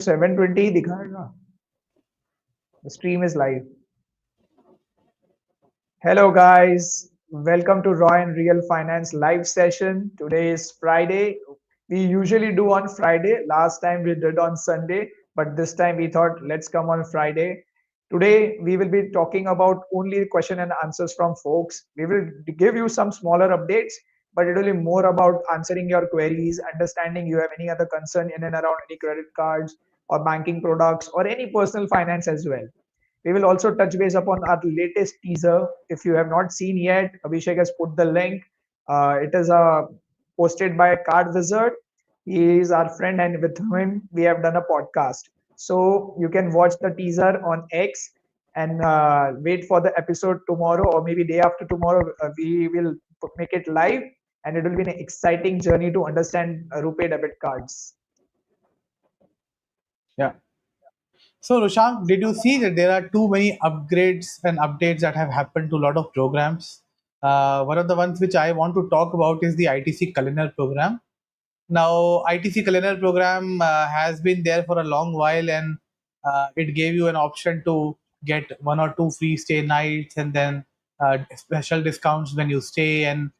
7:20 दिखाएगा. The stream is live. Hello guys, welcome to Raw and Real Finance live session. Today is Friday. We usually do on Friday. Last time we did on Sunday, but this time we thought let's come on Friday. Today we will be talking about only question and answers from folks. We will give you some smaller updates, but it will be more about answering your queries, understanding you have any other concern in and around any credit cards or banking products or any personal finance as well. We will also touch base upon our latest teaser. If you have not seen yet, Abhishek has put the link. It is posted by Card Wizard. He is our friend, and with him we have done a podcast. So you can watch the teaser on X and wait for the episode tomorrow or maybe day after tomorrow. We will make it live, and it will be an exciting journey to understand RuPay debit cards. Yeah. So, Rushank, did you see that there are too many upgrades and updates that have happened to a lot of programs? One of the ones which I want to talk about is the ITC Culinary program. Now, ITC Culinary program has been there for a long while, and it gave you an option to get one or two free stay nights, and then special discounts when you stay, and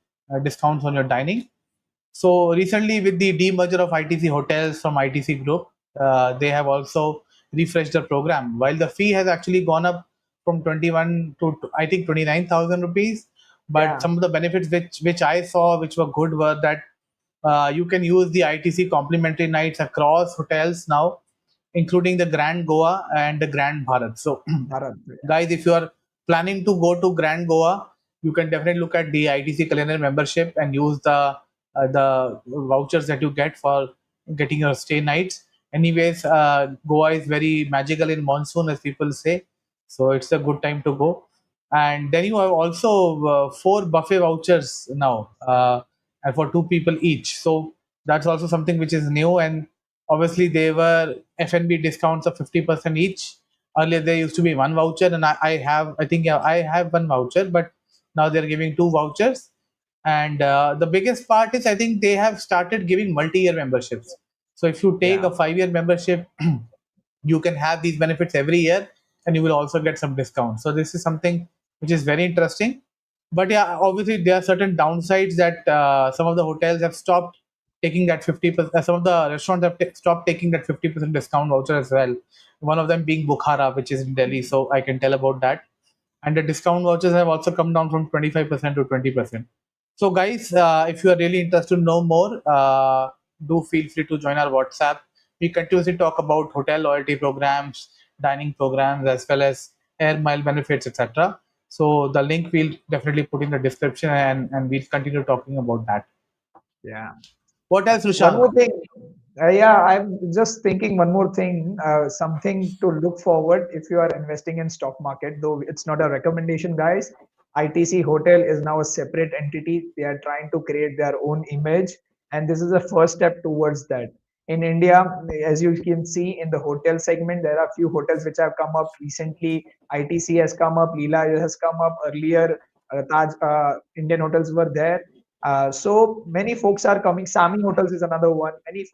discounts on your dining. So recently, with the demerger of ITC Hotels from ITC Group, they have also refreshed the program. While the fee has actually gone up from 21 to I think 29,000 rupees, but Yeah, some of the benefits which I saw which were good were that you can use the ITC complimentary nights across hotels now, including the Grand Goa and the Grand Bharat. So, Bharat. guys, if you are planning to go to Grand Goa, you can definitely look at the ITC Culinary membership and use the vouchers that you get for getting your stay nights. Anyways, Goa is very magical in monsoon, as people say, so it's a good time to go. And then you have also four buffet vouchers now, and for two people each. So that's also something which is new. And obviously, they were F&B discounts of 50% each. Earlier, there used to be one voucher, and I think yeah, I have one voucher, but now they're giving two vouchers. And the biggest part is I think they have started giving multi-year memberships. So if you take Yeah. a 5-year membership, you can have these benefits every year, and you will also get some discounts. So this is something which is very interesting. But yeah, obviously there are certain downsides that some of the hotels have stopped taking that 50%. Some of the restaurants have stopped taking that 50% discount voucher as well. One of them being Bukhara, which is in Delhi. So I can tell about that. And the discount vouchers have also come down from 25% to 20%. So, guys, if you are really interested to know more, do feel free to join our WhatsApp. We continuously talk about hotel loyalty programs, dining programs, as well as air mile benefits, etc. So, the link we'll definitely put in the description, and we'll continue talking about that. Yeah. What else, One Rushank? more thing. Yeah, I'm just thinking one more thing, something to look forward if you are investing in stock market, though it's not a recommendation, guys. ITC Hotel is now a separate entity. They are trying to create their own image, and this is the first step towards that. In India, as you can see in the hotel segment, there are few hotels which have come up recently. ITC has come up, Leela has come up earlier. Taj Indian hotels were there, so many folks are coming. Sami Hotels is another one. Many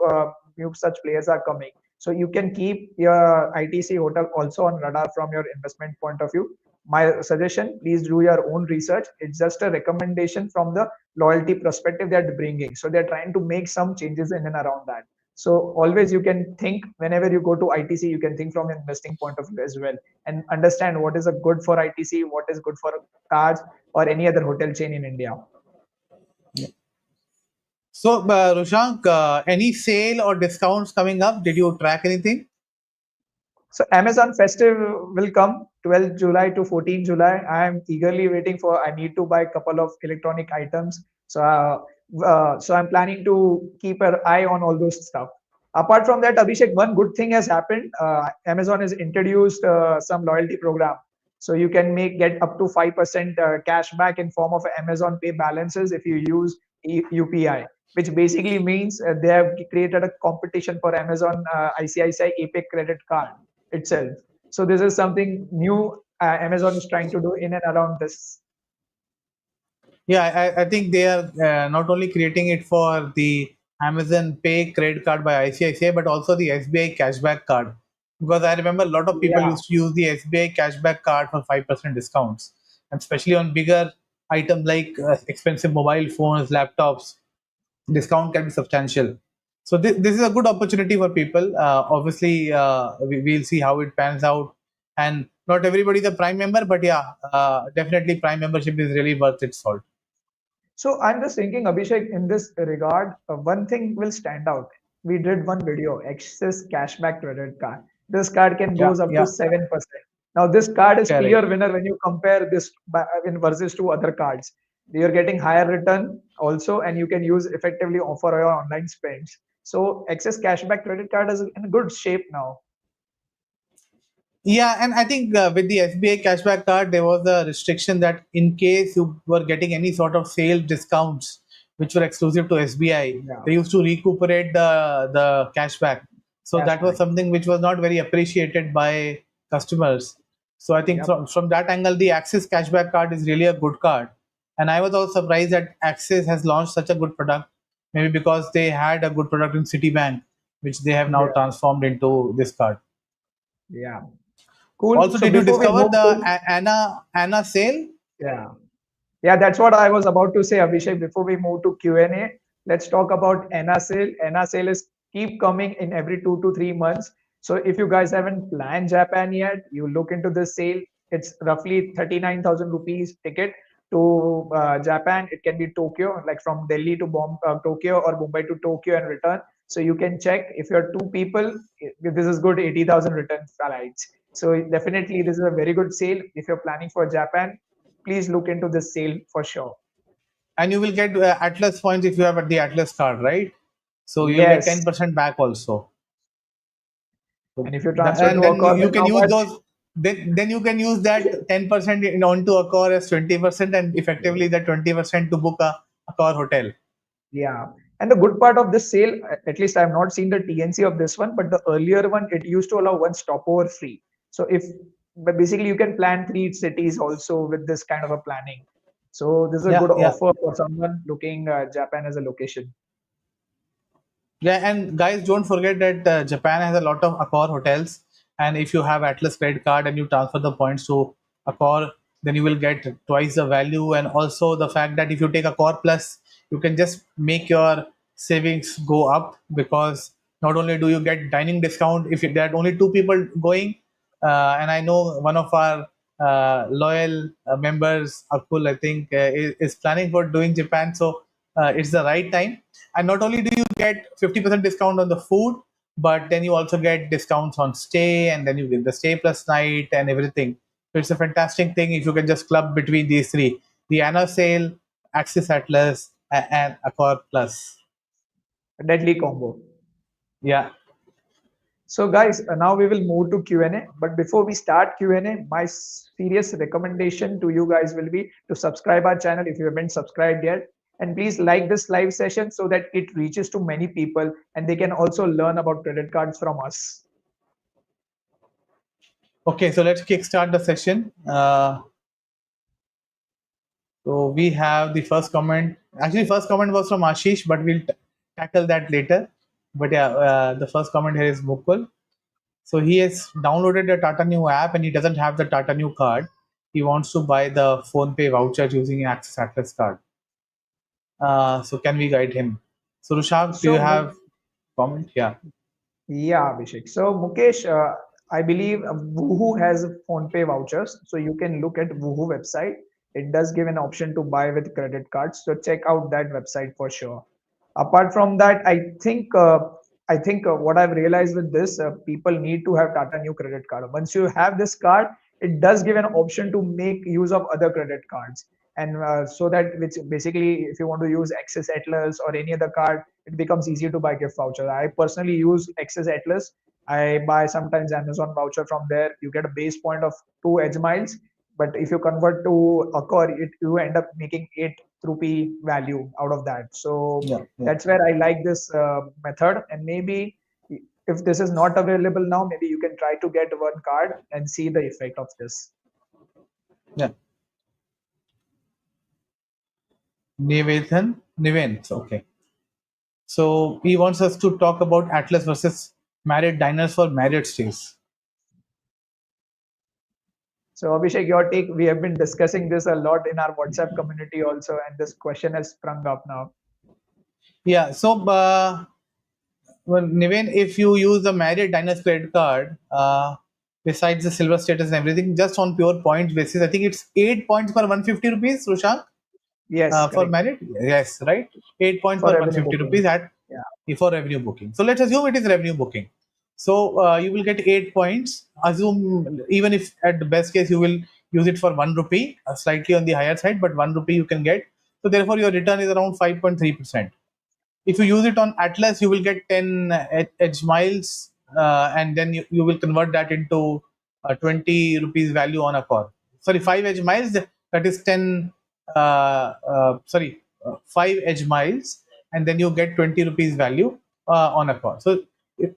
new such players are coming. So you can keep your ITC hotel also on radar from your investment point of view. My suggestion: please do your own research. It's just a recommendation from the loyalty perspective they're bringing. So they're trying to make some changes in and around that. So always you can think whenever you go to ITC, you can think from an investing point of view as well, and understand what is a good for ITC, what is good for Taj or any other hotel chain in India. So, Rushank, any sale or discounts coming up? Did you track anything? So Amazon Festive will come 12th July to 14th July. I am eagerly waiting for. I need to buy a couple of electronic items. So I'm planning to keep an eye on all those stuff. Apart from that, Abhishek, one good thing has happened. Amazon has introduced some loyalty program, so you can get up to 5% cash back in form of Amazon Pay balances if you use UPI, which basically means they have created a competition for Amazon ICICI EPM credit card itself. So this is something new Amazon is trying to do in and around this. Yeah, I think they are not only creating it for the Amazon Pay credit card by ICICI, but also the SBI cashback card. Because I remember a lot of people Yeah. used to use the SBI cashback card for 5% discounts, and especially on bigger items like expensive mobile phones, laptops, discount can be substantial. So this is a good opportunity for people. Obviously, we'll see how it pans out. And not everybody is a Prime member, but yeah, definitely Prime membership is really worth its salt. So I'm just thinking, Abhishek, in this regard, one thing will stand out. We did one video, Access Cashback Credit Card. This card can Yeah, goes up to yeah, 7%. Now this card is correct. clear winner when you compare this in versus to other cards. You're getting higher return also, and you can use effectively for your online spends. So Access Cashback Credit Card is in good shape now. Yeah, and I think with the SBI cashback card, there was a restriction that in case you were getting any sort of sale discounts which were exclusive to SBI, Yeah, they used to recuperate the cashback. So that was cashback. something which was not very appreciated by customers. So I think Yep. from that angle, the Axis cashback card is really a good card. And I was also surprised that Axis has launched such a good product, maybe because they had a good product in Citibank, which they have now Yeah. transformed into this card. Yeah. Cool. Also, So did you before we discover move the to Anna sale? yeah. Yeah, that's what I was about to say, Abhishek. Before we move to Q&A, let's talk about NA sale. NA sale is keep coming in every 2 to 3 months. So if you guys haven't planned Japan yet, you look into this sale. It's roughly 39,000 rupees ticket to Japan. It can be Tokyo, like from Delhi to Tokyo or Mumbai to Tokyo and return. So you can check if you're two people, this is good 80,000 return flights. So definitely this is a very good sale if you're planning for Japan. Please look into this sale for sure. And you will get Atlas points if you have the Atlas card, right? So you'll get Yes. 10% back also. So And if you transfer to and then Accor, you then can how use much? those. Then you can use that 10% onto Accor as 20%, and effectively that 20% to book a Accor hotel. Yeah. And the good part of this sale, at least I have not seen the TNC of this one, but the earlier one, it used to allow one stopover free. So but basically you can plan 3 cities also with this kind of a planning. So this is a Yeah, good yeah. offer for someone looking Japan as a location. Yeah, and guys, don't forget that Japan has a lot of Accor hotels, and if you have Atlas credit card and you transfer the points to Accor, then you will get twice the value. And also the fact that if you take Accor Plus, you can just make your savings go up, because not only do you get dining discount if there are only two people going, and I know one of our loyal members, Akul, I think, is planning for doing Japan, so it's the right time. And not only do you get 50% discount on the food, but then you also get discounts on stay, and then you get the stay plus night and everything. So it's a fantastic thing if you can just club between these three: the Anna sale, Axis Atlas, and Accor Plus. A deadly combo. Yeah. So guys, now we will move to Q&A. But before we start Q&A, my serious recommendation to you guys will be to subscribe our channel if you haven't subscribed yet. And please like this live session so that it reaches to many people and they can also learn about credit cards from us. Okay, so let's kickstart the session. So we have the first comment. Actually, first comment was from Ashish, but we'll tackle that later. But yeah, the first comment here is Mukul. So he has downloaded the Tata New app and he doesn't have the Tata New card. He wants to buy the PhonePe voucher using an Access Atlas card. So can we guide him? So Rushank, do you So have comment? Yeah. yeah, Abhishek. So Mukesh, I believe Woohoo has phone pay vouchers, so you can look at Woohoo website. It does give an option to buy with credit cards, so check out that website for sure. Apart from that, I think what I've realized with this, people need to have Tata New credit card. Once you have this card, it does give an option to make use of other credit cards, and so that which basically, if you want to use Access Atlas or any other card, it becomes easy to buy gift voucher. I personally use Access Atlas. I buy sometimes Amazon voucher from there. You get a base point of 2 Edge miles, but if you convert to Accor, you end up making 8 rupee value out of that. So Yeah. Yeah. that's where I like this method. And maybe if this is not available now, maybe you can try to get one card and see the effect of this. Yeah. Nivethan. Nivens. Okay. So he wants us to talk about Atlas versus Marriott diners for Marriott stays. So Abhishek, your take. We have been discussing this a lot in our WhatsApp community also, and this question has sprung up now. Yeah. So, well, Niven, if you use the Marriott Diners credit card, besides the silver status and everything, just on pure points basis, I think it's 8 points per 150 rupees, Rushank, Yes, for correct. Marriott. Yes, right. 8 points For per revenue 150 booking. rupees at Yeah. for revenue booking. So let's assume it is revenue booking. So you will get 8 points. Assume even if at the best case you will use it for 1 rupee, slightly on the higher side, but 1 rupee you can get. So therefore your return is around 5.3%. If you use it on Atlas, you will get 10 edge miles, and then you will convert that into 20 rupees value on a car. Sorry, 5 edge miles, that is 10, 5 edge miles, and then you get 20 rupees value on a car. So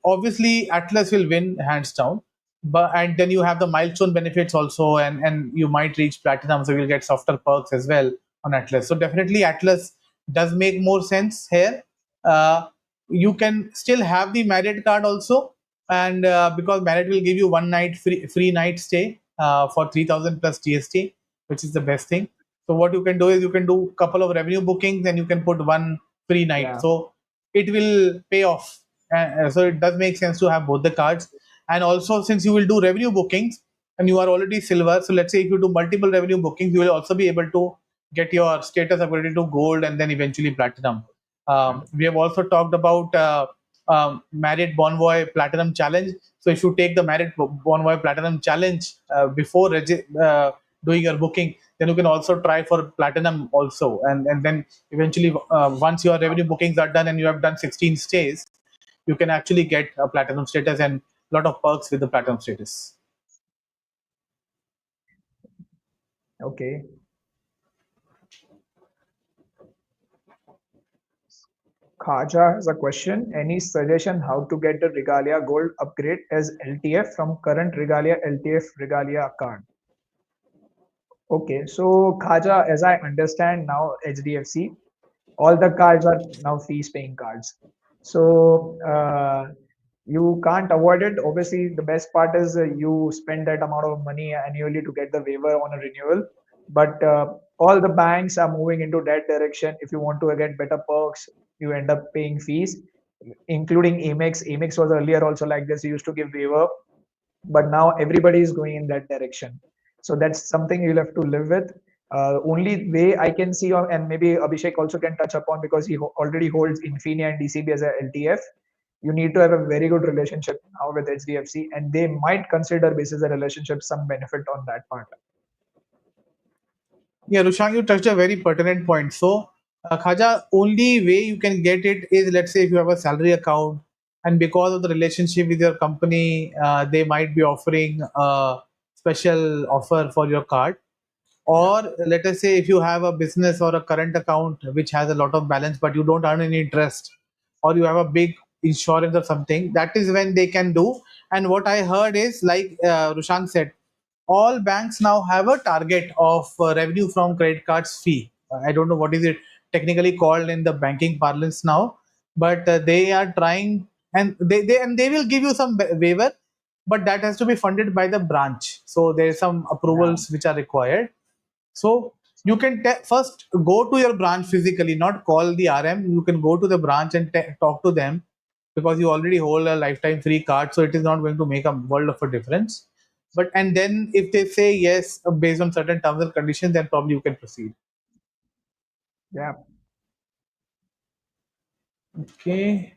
obviously, Atlas will win hands down. But and then you have the milestone benefits also, and you might reach platinum, so you'll get softer perks as well on Atlas. So definitely Atlas does make more sense here. uh, you can still have the Marriott card also, and because Marriott will give you 1 night free night stay for 3,000 plus GST, which is the best thing. So what you can do is you can do couple of revenue bookings and you can put one free night. Yeah. So it will pay off. So it does make sense to have both the cards. And also, since you will do revenue bookings and you are already silver, so let's say if you do multiple revenue bookings, you will also be able to get your status upgraded to gold and then eventually platinum. We have also talked about Marriott Bonvoy Platinum Challenge. So if you take the Marriott Bonvoy Platinum Challenge before doing your booking, then you can also try for Platinum also. And then eventually, once your revenue bookings are done and you have done 16 stays, you can actually get a Platinum status and a lot of perks with the Platinum status. Okay. Khaja has a question. Any suggestion how to get the Regalia Gold upgrade as LTF from current Regalia LTF Regalia card? Okay, so Khaja, as I understand now, HDFC, all the cards are now fees paying cards. So you can't avoid it. Obviously, the best part is you spend that amount of money annually to get the waiver on a renewal. But all the banks are moving into that direction. If you want to get better perks, you end up paying fees, including Amex. Amex was earlier also like this. You used to give waiver, but now everybody is going in that direction. So that's something you'll have to live with. Only way I can see, and maybe Abhishek also can touch upon because he already holds Infinia and DCB as a LTF. You need to have a very good relationship now with HDFC, and they might consider basis a relationship some benefit on that part. Yeah, Rushang, you touched a very pertinent point. So, Khaja, only way you can get it is, let's say if you have a salary account, and because of the relationship with your company, they might be offering a special offer for your card. Yeah, Or let us say if you have a business or a current account which has a lot of balance, but you don't earn any interest, or you have a big insurance or something, that is when they can do. And what I heard is, like Rushang said, all banks now have a target of revenue from credit cards fee. I don't know what is it technically called in the banking parlance now, but they are trying, and they will give you some waiver, but that has to be funded by the branch. So there are some yeah, approvals which are required. So you can first go to your branch physically, not call the RM. You can go to the branch and talk to them, because you already hold a lifetime free card, so it is not going to make a world of a difference. But and then if they say yes based on certain terms and conditions, then probably you can proceed. yeah. Okay.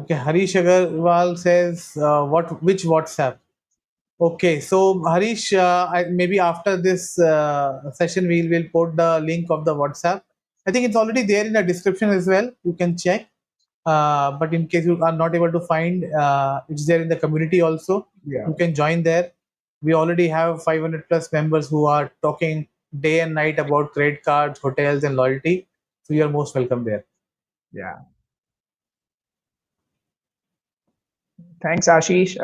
Okay. Harish Agarwal says, what which WhatsApp? Okay, so Harish, maybe after this session, we will put the link of the WhatsApp. I think it's already there in the description as well. You can check. But in case you are not able to find, it's there in the community also. Yeah, You can join there. We already have 500 plus members who are talking day and night about credit cards, hotels, and loyalty. So you are most welcome there. yeah. Thanks, Ashish.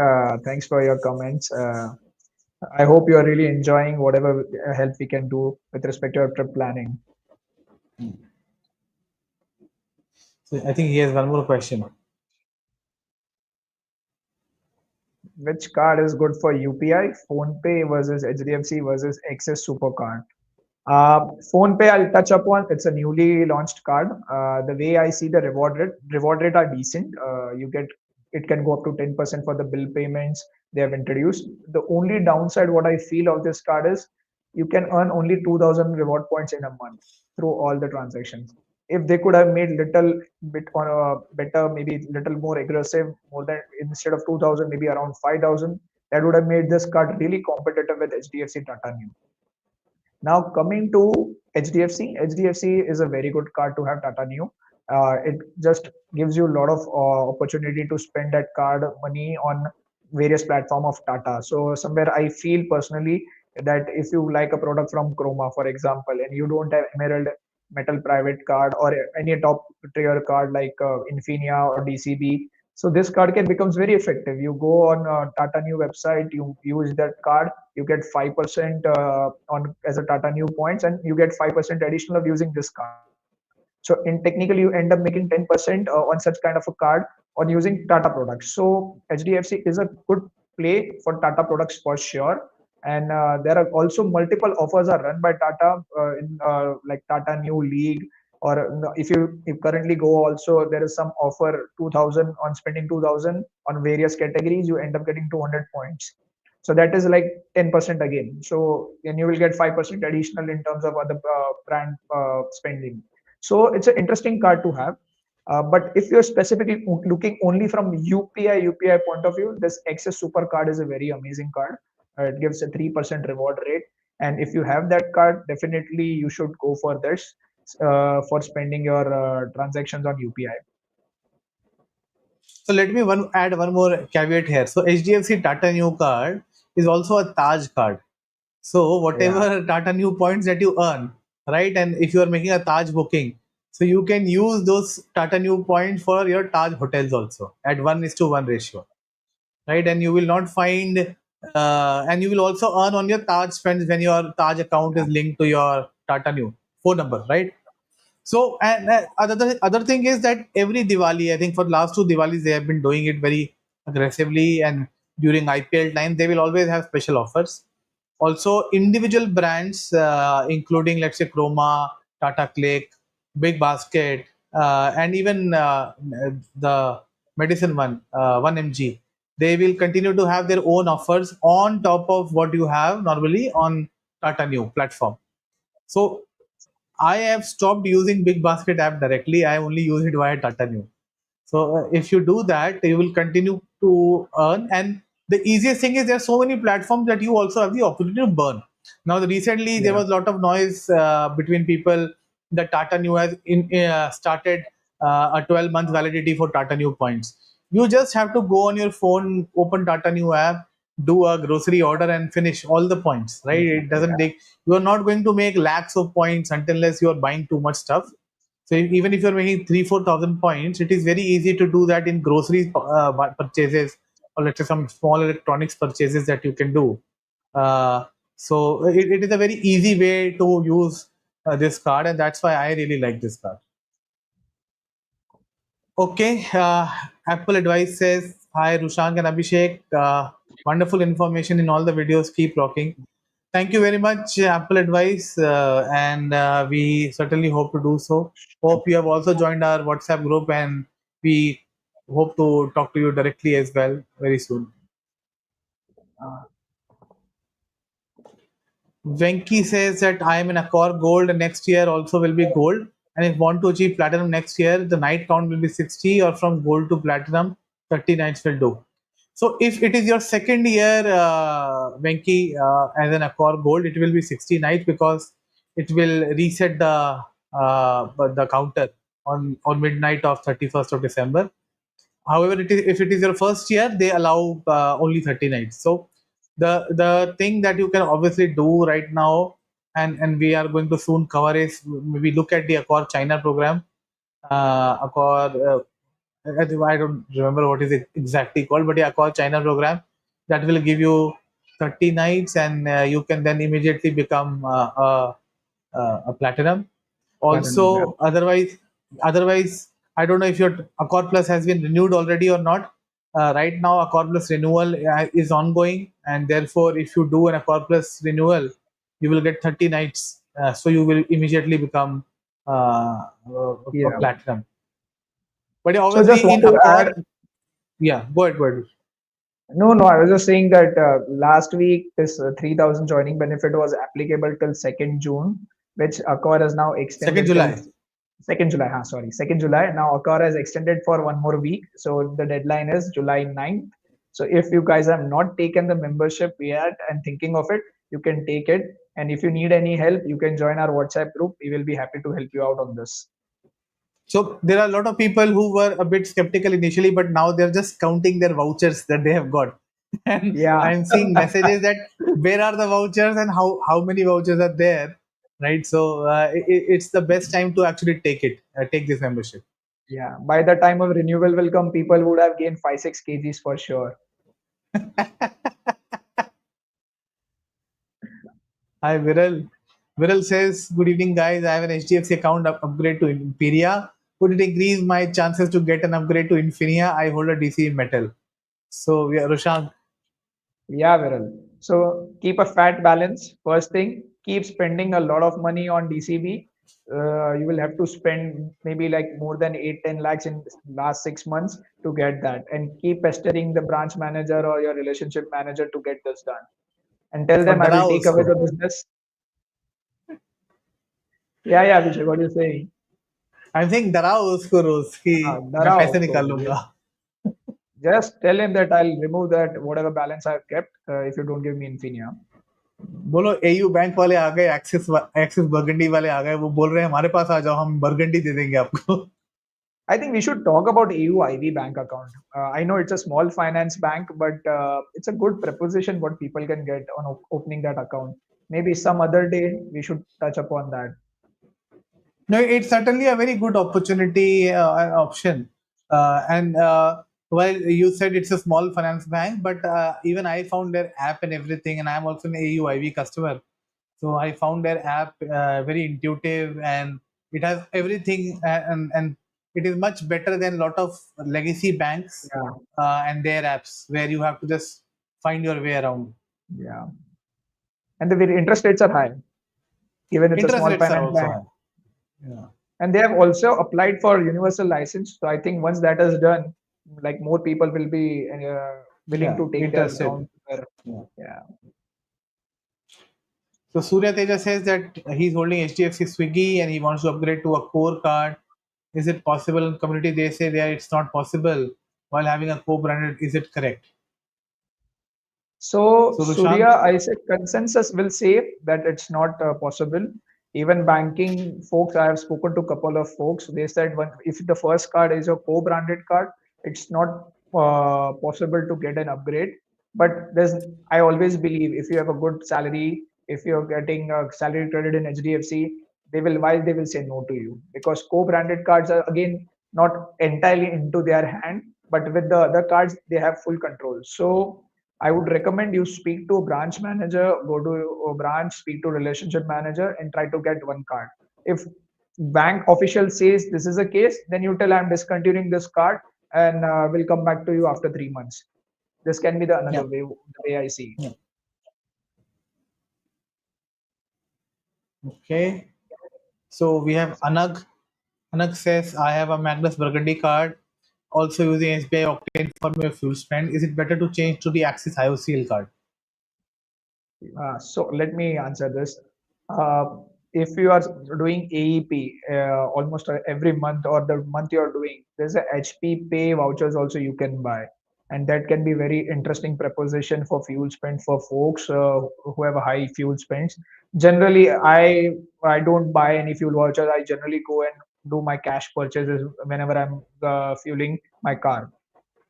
Thanks for your comments. I hope you are really enjoying whatever help we can do with respect to your trip planning. So I think he has one more question. Which card is good for UPI? PhonePe versus HDFC versus Access Supercard. PhonePe, I'll touch upon. It's a newly launched card. The way I see the reward rate are decent. You get it can go up to 10% for the bill payments they have introduced. The only downside, what I feel of this card is you can earn only 2,000 reward points in a month through all the transactions. If they could have made little bit on a better, maybe little more aggressive, more than instead of 2,000, maybe around 5,000, that would have made this card really competitive with HDFC Tata New. Now coming to HDFC, HDFC is a very good card to have Tata Neo. It just gives you a lot of opportunity to spend that card money on various platform of Tata. So somewhere I feel personally that if you like a product from Chroma, for example, and you don't have Emerald Metal Private card or any top tier card like Infinia or DCB, so this card can becomes very effective. You go on Tata New website, you use that card, you get 5% on as a Tata New points, and you get 5% additional of using this card. So in technically, you end up making 10% on such kind of a card on using Tata products. So HDFC is a good play for Tata products for sure. And there are also multiple offers are run by Tata in like Tata New League, or if you currently go also there is some offer 2,000 on spending 2,000 on various categories, you end up getting 200 points. So that is like 10% again. So then you will get 5% additional in terms of other brand spending. So it's an interesting card to have. But if you're specifically looking only from UPI point of view, this Access Super card is a very amazing card. It gives a 3% reward rate. And if you have that card, definitely you should go for this for spending your transactions on UPI. So let me add one more caveat here. So HDFC Tata New card is also a Taj card. So Yeah. whatever Tata New points that you earn, right? And if you are making a Taj booking, so you can use those Tata New points for your Taj hotels also at 1:1 ratio, right? And you will not find, and you will also earn on your Taj spends when your Taj account is linked to your Tata New phone number, right? So, and other thing is that every Diwali, I think for the last two Diwalis, they have been doing it very aggressively, and during IPL time, they will always have special offers. Also, individual brands, including let's say Chroma, Tata Click, Big Basket, and even the medicine one, 1 mg, they will continue to have their own offers on top of what you have normally on Tata New platform. So I have stopped using Big Basket app directly. I only use it via Tata New. So if you do that, you will continue to earn. And the easiest thing is there are so many platforms that you also have the opportunity to burn. Now, recently there Yeah. was a lot of noise between people that Tata New has started a 12-month validity for Tata New points. You just have to go on your phone, open Tata New app, do a grocery order, and finish all the points. Right? It doesn't Yeah. take. You are not going to make lakhs of points unless you are buying too much stuff. So even if you're making 3-4 thousand points, it is very easy to do that in grocery purchases, or let's say some small electronics purchases that you can do. So it is a very easy way to use this card, and that's why I really like this card. Okay, Apple Advice says, hi Rushank and Abhishek. Wonderful information in all the videos. Keep rocking. Thank you very much, Apple Advice, and we certainly hope to do so. Hope you have also joined our WhatsApp group, and we hope to talk to you directly as well very soon. Uh, Venki says that I am in Accor Gold and next year also will be gold. And if want to achieve platinum next year, the night count will be 60, or from gold to platinum, 30 nights will do. So if it is your second year, Venki, as an Accor Gold, it will be 60 nights because it will reset the counter on midnight of 31st of December. However, if it is your first year, they allow only 30 nights. So the thing that you can obviously do right now, and we are going to soon cover, is maybe look at the Accor China program. Accor, I don't remember what is it exactly called, but yeah, Accor China program that will give you 30 nights, and you can then immediately become a platinum. Platinum, yeah. Also, otherwise, I don't know if your Accor Plus has been renewed already or not. Right now, Accor Plus renewal is ongoing, and therefore, if you do an Accor Plus renewal, you will get 30 nights. So you will immediately become a Yeah. platinum. But yeah, So just obviously, want in to add. Accor, yeah, go ahead, go ahead. No, no, I was just saying that last week this 3,000 joining benefit was applicable till 2nd June, which Accor has now 2nd extended till July. 2nd July. Sorry, 2nd July. Now Accor has extended for one more week, so the deadline is July 9th. So if you guys have not taken the membership yet and thinking of it, you can take it. And if you need any help, you can join our WhatsApp group. We will be happy to help you out on this. So there are a lot of people who were a bit skeptical initially, but now they're just counting their vouchers that they have got. And Yeah. I'm seeing messages that where are the vouchers and how many vouchers are there, right? So it's the best time to actually take this membership. Yeah. By the time of renewal will come, people would have gained 5-6 kgs for sure. Hi, Viral. Viral says, "Good evening, guys. I have an HDFC account upgrade to Imperia. Would it increase my chances to get an upgrade to Infinia? I hold a DC in metal." So, yeah, Rushank, Yeah, Viral. So keep a fat balance. First thing, keep spending a lot of money on DCB. You will have to spend maybe like more than 8-10 lakhs in last 6 months to get that, and keep pestering the branch manager or your relationship manager to get this done. And tell them और I will डराओ take away उसको. the business. Yeah, yeah, Abhishek, what are you saying? I'm saying डराओ उसको रोज कि मैं Darao पैसे usko. निकाल लूंगा. Just tell him that I'll remove that whatever balance I've kept if you don't give me Infinia. बोलो AU bank वाले आ गए, axis burgundy वाले आ गए, वो बोल रहे हैं हमारे पास आ जाओ, हम बर्गंडी दे देंगे आपको. I think we should talk about AUIV bank account. I know it's a small finance bank, but it's a good proposition what people can get on opening that account. Maybe some other day we should touch upon that. No, it's certainly a very good opportunity option. And while you said it's a small finance bank, but even I found their app and everything, and I'm also an AUIV customer. So I found their app very intuitive, and it has everything, and it is much better than a lot of legacy banks Yeah, and their apps where you have to just find your way around. yeah. And the interest rates are high, even it's a Interest small rates are finance also bank. high. Yeah. And they have also applied for universal license. So I think once that is done, like more people will be willing Yeah, to take their interested. account. Yeah. Yeah. So Surya Teja says that he's holding HDFC Swiggy and he wants to upgrade to a core card. Is it possible? In community, they say that it's not possible while having a co-branded. Is it correct? So So Surya, Rushank, I said consensus will say that it's not possible. Even banking folks, I have spoken to a couple of folks. They said if the first card is a co-branded card, it's not possible to get an upgrade. But I always believe if you have a good salary, if you're getting a salary credit in HDFC, they will say no to you, because co-branded cards are again not entirely into their hand, but with the other cards they have full control. So I would recommend you speak to a branch manager, go to a branch, speak to a relationship manager, and try to get one card. If bank official says this is a case, then you tell I'm discontinuing this card and we'll come back to you after 3 months. This can be the yeah, another way, the way I see. yeah. Okay. So we have Anag. Anag says, I have a Magnus Burgundy card, also using SBI Octane for my fuel spend. Is it better to change to the Axis IOCL card? So let me answer this. Uh, if you are doing AEP almost every month, or the month you are doing, there's a HP Pay vouchers also you can buy, and that can be very interesting proposition for fuel spend for folks who have a high fuel spends. Generally, I don't buy any fuel vouchers. I generally go and do my cash purchases whenever I'm fueling my car.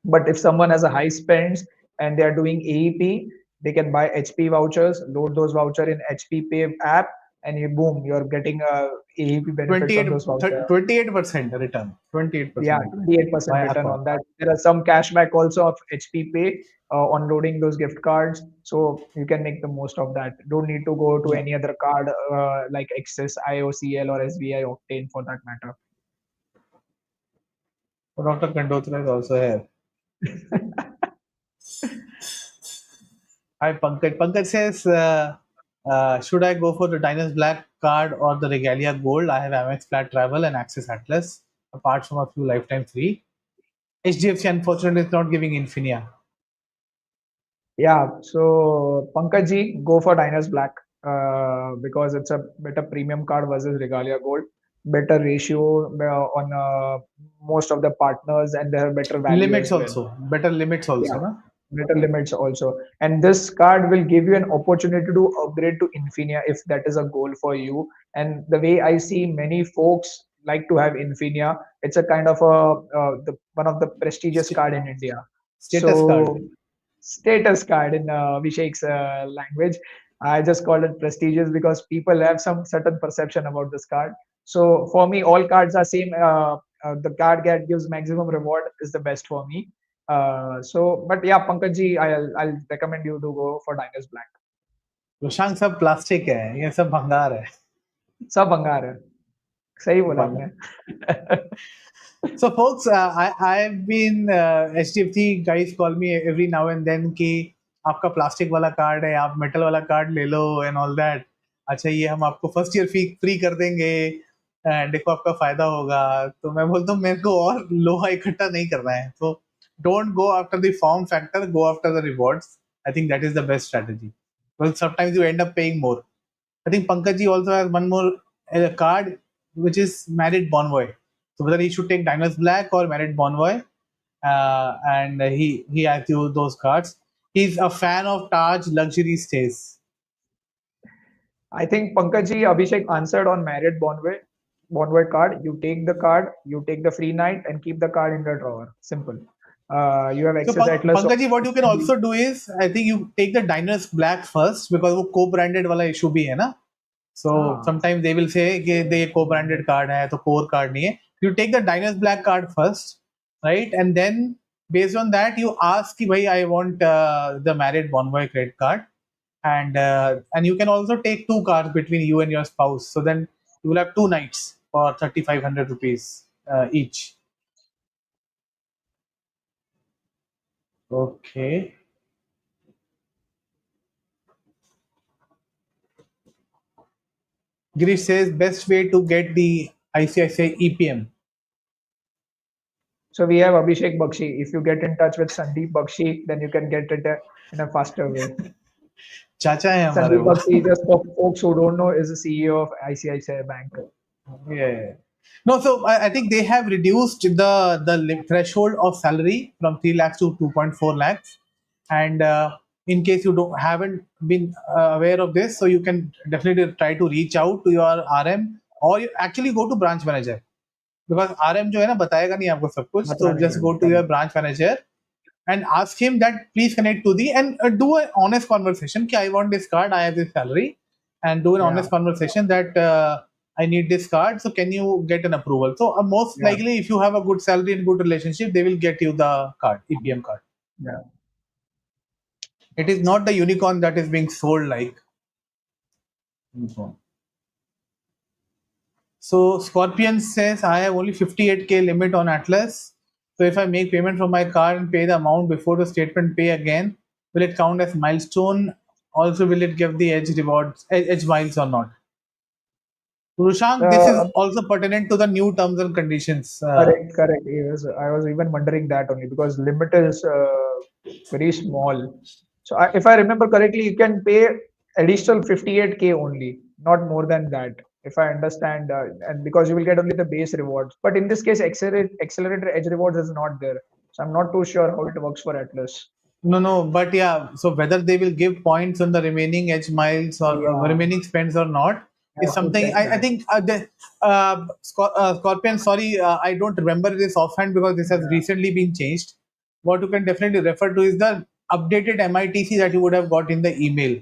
But if someone has a high spends and they are doing AEP, they can buy HP vouchers, load those voucher in HP Pay app, and you boom, you're getting AEP benefits on those vouchers. 28% return. Yeah, 28% return 28% by return Accor. on that. There are some cashback also of HP Pay on loading those gift cards, so you can make the most of that. Don't need to go to Yeah. any other card like Access, IOCL, or SBI Octane for that matter. Dr. Kandotra is also here. Hi, Pankaj. Pankaj says, should I go for the Diners Black card or the Regalia Gold? I have Amex Flat Travel and Access Atlas, apart from a few lifetime free. HDFC, unfortunately, is not giving Infinia. Yeah, so Pankaj ji, go for Diners Black because it's a better premium card versus Regalia Gold. Better ratio on most of the partners, and they have better value Limits as well. also, better limits also, Yeah, no? better limits also. And this card will give you an opportunity to upgrade to Infinia if that is a goal for you. And the way I see many folks like to have Infinia, it's a kind of one of the prestigious Sta- card in India. Status card. So status card in Abhishek's language. I just call it prestigious because people have some certain perception about this card. So for me, all cards are same. The card that gives maximum reward is the best for me. But yeah, Pankaj I'll recommend you to go for Diners Black. रुशांक सब plastic है, ये सब भंगार है. सब भंगार है. सही बोला भंगार. आपने. So, folks, I've been HDFC guys call me every now and then कि आपका प्लास्टिक वाला कार्ड है, आप मेटल वाला कार्ड ले लो and all that. अच्छा, ये हम आपको फर्स्ट ईयर फी फ्री कर देंगे, देखो आपका फायदा होगा. तो मैं बोलता हूँ मेरे को और लोहा इकट्ठा नहीं करना है. So don't go after the form factor, go after the rewards. I think that is the best strategy. Well, sometimes you end up paying more. I think Pankaj also has one more card, which is Married Bonvoy. So whether he should take Diners Black or Married Bonvoy, and he has those cards. He's a fan of Taj luxury stays. I think Pankaj Abhishek answered on Marriott Bonvoy card. You take the card, you take the free night, and keep the card in the drawer. Simple. You have So access Atlas. Pankaj, what you can also do is, I think you take the Diners Black first because वो co-branded वाला issue भी है ना. So Ah, sometimes they will say कि ये co-branded card है, तो core card नहीं है. You take the Diners Black card first, right? And then based on that, you ask कि भाई I want the Marriott Bonvoy credit card, and you can also take two cards between you and your spouse. So then you will have two nights for 3,500 rupees each. Okay. Girish says best way to get the ICICI EPM. so we have Abhishek Bakshi. If you get in touch with Sandeep Bakshi, then you can get it in a faster way. चाचा है हमारे Sandeep वो. Bakshi, just for folks who don't know, is the CEO of ICICI Bank. Yeah. No, so I think they have reduced the threshold of salary from 3 lakhs to 2.4 lakhs, and in case you don't haven't been aware of this, so you can definitely try to reach out to your RM or you actually go to branch manager because RM जो है ना बताएगा नहीं आपको सब कुछ, so just go to your branch manager and ask him that please connect to the and do an honest conversation. कि I want this card, I have this salary, and do an Yeah, honest conversation that I need this card. So can you get an approval? So most yeah, likely, if you have a good salary and good relationship, they will get you the card, EPM card. yeah. It is not the unicorn that is being sold like. So Scorpion says I have only 58K limit on Atlas. So if I make payment from my card and pay the amount before the statement pay again, will it count as milestone? Also, will it give the edge rewards, edge miles or not? Rushank, this is Uh, also pertinent to the new terms and conditions. Correct, correct. I was even wondering that only because limit is very small. So if I remember correctly, you can pay additional 58K only, not more than that. If I understand, and because you will get only the base rewards. But in this case, accelerator edge rewards is not there. So I'm not too sure how it works for Atlas. No, but yeah. So whether they will give points on the remaining edge miles or Yeah, remaining spends or not I is have to something check I that. think Scorpion. Sorry, I don't remember this offhand because this has Yeah, recently been changed. What you can definitely refer to is the updated MITC that you would have got in the email.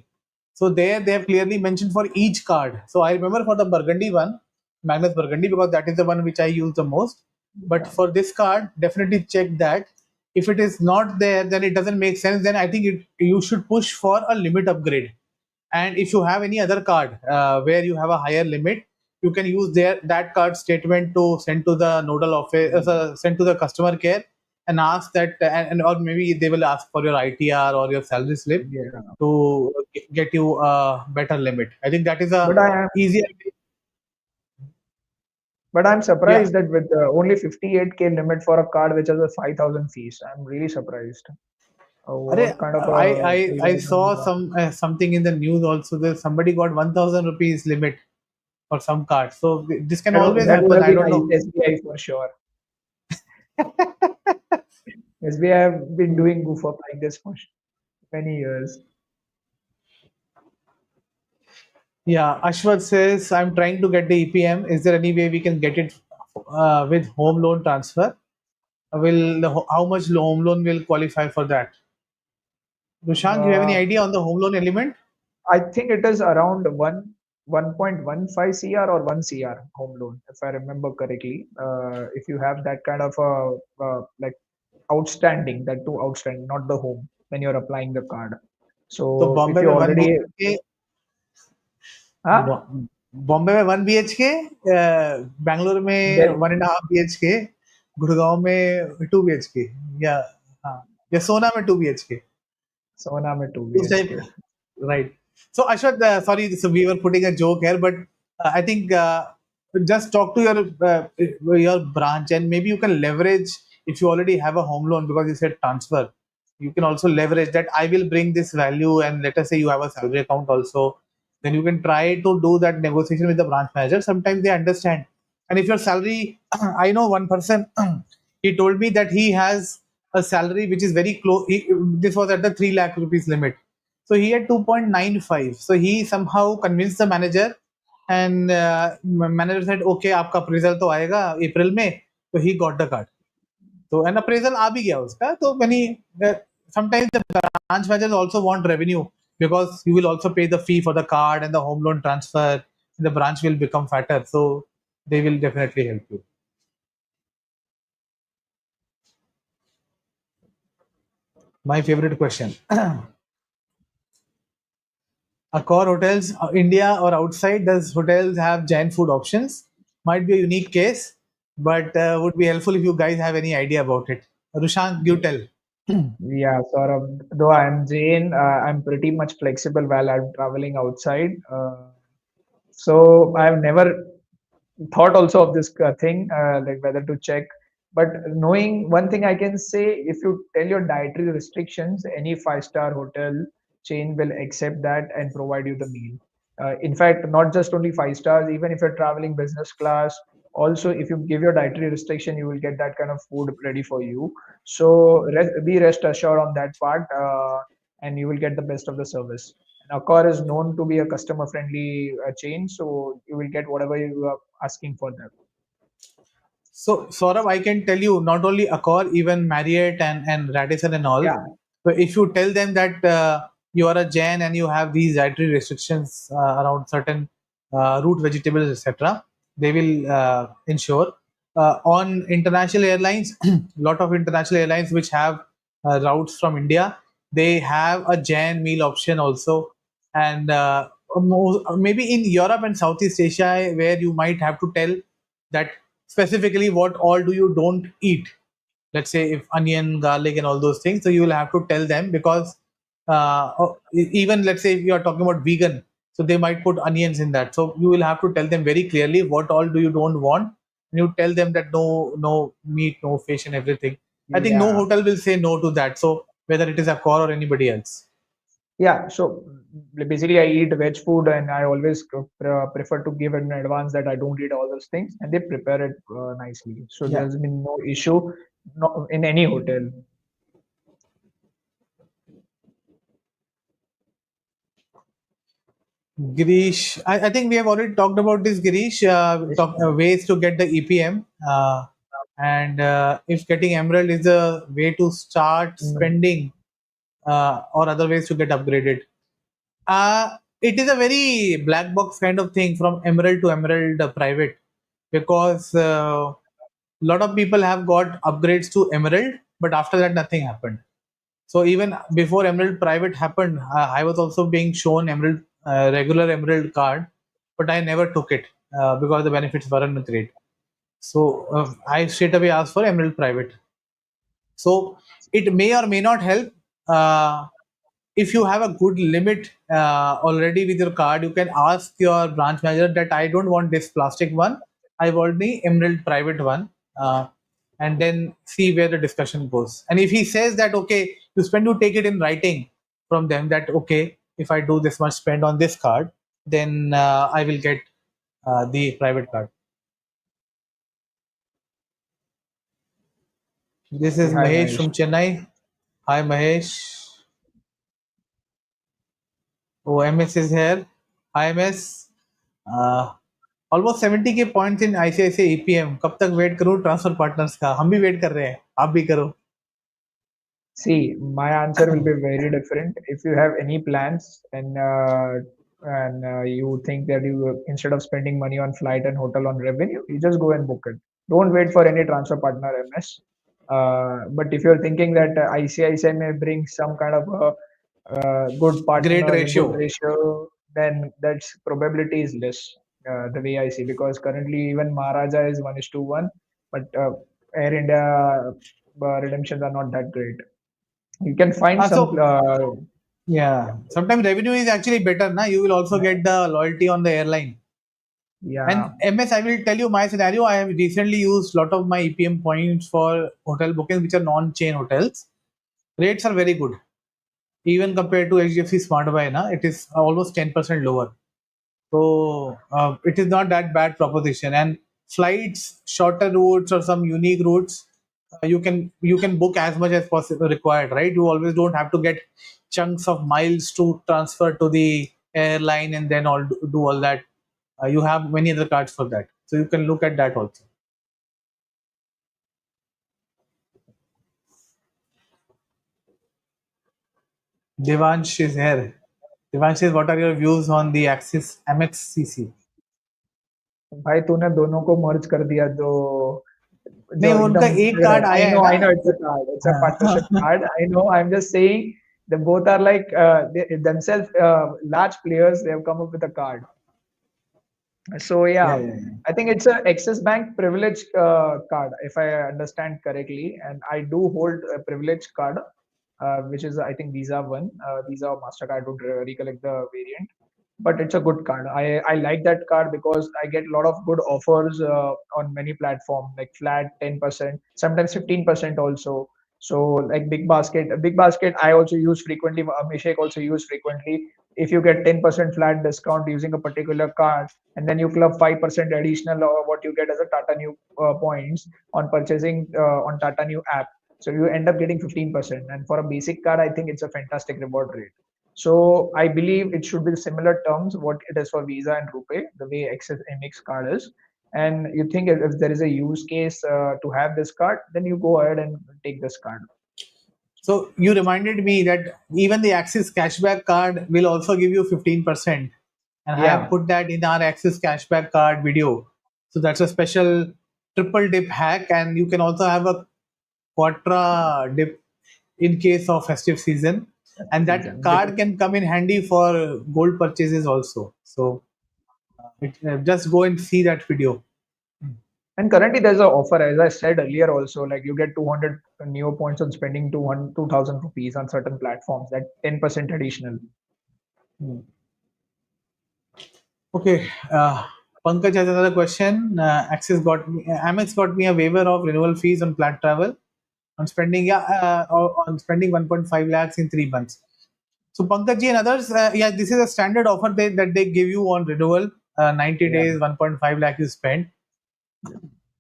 So there they have clearly mentioned for each card. So I remember for the Burgundy one, Magnus Burgundy, because that is the one which I use the most. But yeah, for this card, definitely check that. If it is not there, then it doesn't make sense. Then I think you should push for a limit upgrade. And if you have any other card where you have a higher limit, you can use that card statement to send to the nodal office, send to the customer care, and ask that, and or maybe they will ask for your ITR or your salary slip Yeah. to get you a better limit. I think that is a But I am easier. but I'm Yeah. surprised that with only 58K limit for a card which has a 5,000 fees. I'm really surprised. What kind of I a I I algorithm is saw that? something in the news also that somebody got 1,000 rupees limit for some card. So this can always That would happen. have I been don't know. SBI for sure. SBI have been doing goof up like this for many years. Yeah, Ashwath says I'm trying to get the EPM. Is there any way we can get it with home loan transfer? How much home loan will qualify for that? Rushank, you have any Uh, idea on the home loan element? I think it is around 1.15 CR or 1 CR home loan, if I remember correctly. If you have that kind of like outstanding, that too outstanding, not the home when you're applying the card. तो So if Bombay you में one B already, के huh? Bombay में 1 BHK, Bangalore में Then 1.5 BHK, Gurgaon में 2 BHK, या हाँ, या सोना में 2 BHK. Sona mein 2 Those type, BHK. right? So Ashwat, sorry, so we were putting a joke here, but I think just talk to your branch, and maybe you can leverage if you already have a home loan, because you said transfer. You can also leverage that I will bring this value, and let us say you have a salary account also. Then you can try to do that negotiation with the branch manager. Sometimes they understand. And if your salary, I know one person, he told me that he has a salary which is very close. This was at the 3 lakh rupees limit. So he had 2.95. So he somehow convinced the manager, and manager said, "Okay, आपका appraisal तो आएगा अप्रैल में." So he got the card. So an appraisal आ भी गया उसका. So sometimes the branch managers also want revenue, because you will also pay the fee for the card and the home loan transfer. The branch will become fatter. So they will definitely help you. My favorite question. Accor hotels, India or outside, does hotels have Jain food options? Might be a unique case, but would be helpful if you guys have any idea about it. Rushank, you tell. Yeah, sort of. Though I'm Jain, I'm pretty much flexible while I'm traveling outside. So I've never thought also of this thing, like whether to check. But knowing one thing I can say, if you tell your dietary restrictions, any five-star hotel chain will accept that and provide you the meal. In fact, not just only five stars, even if you're traveling business class, also if you give your dietary restriction, you will get that kind of food ready for you. So be rest assured on that part, and you will get the best of the service. And Accor is known to be a customer friendly chain, so you will get whatever you are asking for them. So, Saurabh, I can tell you, not only Accor, even Marriott and Radisson and all. Yeah, So if you tell them that you are a Jain and you have these dietary restrictions around certain root vegetables, etc., they will ensure. On international airlines, lot of international airlines which have routes from India, they have a Jain meal option also. And maybe in Europe and Southeast Asia, where you might have to tell that specifically what all do you don't eat. Let's say if onion, garlic, and all those things, so you will have to tell them, because even let's say if you are talking about vegan, so they might put onions in that. So you will have to tell them very clearly what all do you don't want, and you tell them that no meat, no fish, and everything. I think no yeah, hotel will say no to that. So whether it is Accor or anybody else. yeah. So basically, I eat veg food, and I always prefer to give in advance that I don't eat all those things, and they prepare it nicely. So Yeah. there's been no issue, no, in any hotel. Girish, I think we have already talked about this, Girish. Ways to get the EPM, and if getting Emerald is a way to start Mm, spending, or other ways to get upgraded. It is a very black box kind of thing from Emerald to Emerald Private, because a lot of people have got upgrades to Emerald, but after that nothing happened. So even before Emerald Private happened, I was also being shown Emerald regular Emerald card, but I never took it. because the benefits weren't great. So I straight away asked for Emerald Private. So it may or may not help. If you have a good limit already with your card, you can ask your branch manager that I don't want this plastic one. I want the Emerald Private one. And then see where the discussion goes. And if he says that, okay, you spend, you take it in writing from them that, okay, if I do this much spend on this card, then I will get the private card. This is Hi, Mahesh Mahesh. from Chennai. Hi, Mahesh. Oh, MS is here. Hi, MS. Uh, Almost 70K points in ICICI EPM. कब तक wait करूं transfer partners का? हम भी wait कर रहे हैं, आप भी करो. See, my answer will be very different. If you have any plans and you think that you instead of spending money on flight and hotel on revenue, you just go and book it. Don't wait for any transfer partner MS. But if you're thinking that ICICI may bring some kind of good Great partners and good ratio. ratio, then that's probability is less. The way I see, because currently even Maharaja is 1:1, but Air India redemptions are not that great. You can find some So yeah, yeah, sometimes revenue is actually better. Na, you will also get the loyalty on the airline. yeah, And MS, I will tell you my scenario. I have recently used a lot of my EPM points for hotel bookings, which are non-chain hotels. Rates are very good, even compared to HDFC Smart Buy. Na, it is almost 10% lower. So it is not that bad proposition. And flights, shorter routes or some unique routes, you can book as much as possible required, right? You always don't have to get chunks of miles to transfer to the airline and then all do all that. You have many other cards for that, so you can look at that also. Devansh is here. Devansh says, what are your views on the Axis MXCC? भाई तूने दोनों को मर्ज कर दिया जो नहीं, जो उनका एकदम एक कार्ड आया है ना. I know it's a partnership हाँ. card. I know, I'm just saying they both are like they themselves large players. They have come up with a card. So Yeah, yeah, yeah, yeah. I think it's a Axis Bank privilege card, if I understand correctly, and I do hold a privilege card, which is I think Visa one, Visa or Mastercard. Would recollect the variant, but it's a good card. I like that card because I get a lot of good offers on many platforms, like flat 10%, sometimes 15% also. So like Big Basket I also use frequently. Abhishek also use frequently. If you get 10% flat discount using a particular card, and then you club 5% additional or what you get as a Tata New points on purchasing on Tata New app. So you end up getting 15%. And for a basic card, I think it's a fantastic reward rate. So I believe it should be similar terms what it is for Visa and RuPay, the way Access MX card is. And you think if there is a use case to have this card, then you go ahead and take this card. So you reminded me that even the Axis cashback card will also give you 15%. And I have Yeah, put that in our Axis cashback card video. So that's a special triple dip hack, and you can also have a quadra dip in case of festive season. And that season. card can come in handy for gold purchases also. So just go and see that video. And currently there's an offer, as I said earlier also, like you get 200 neo points on spending 2,000 rupees on certain platforms, that 10% additional. Hmm. Okay. Pankaj has another question. Amex got me a waiver of renewal fees on plat travel on spending, on spending 1.5 lakhs in 3 months. So Pankaj ji and others, yeah, this is a standard offer that they give you on renewal. 90 Yeah. days, 1.5 lakh is spent.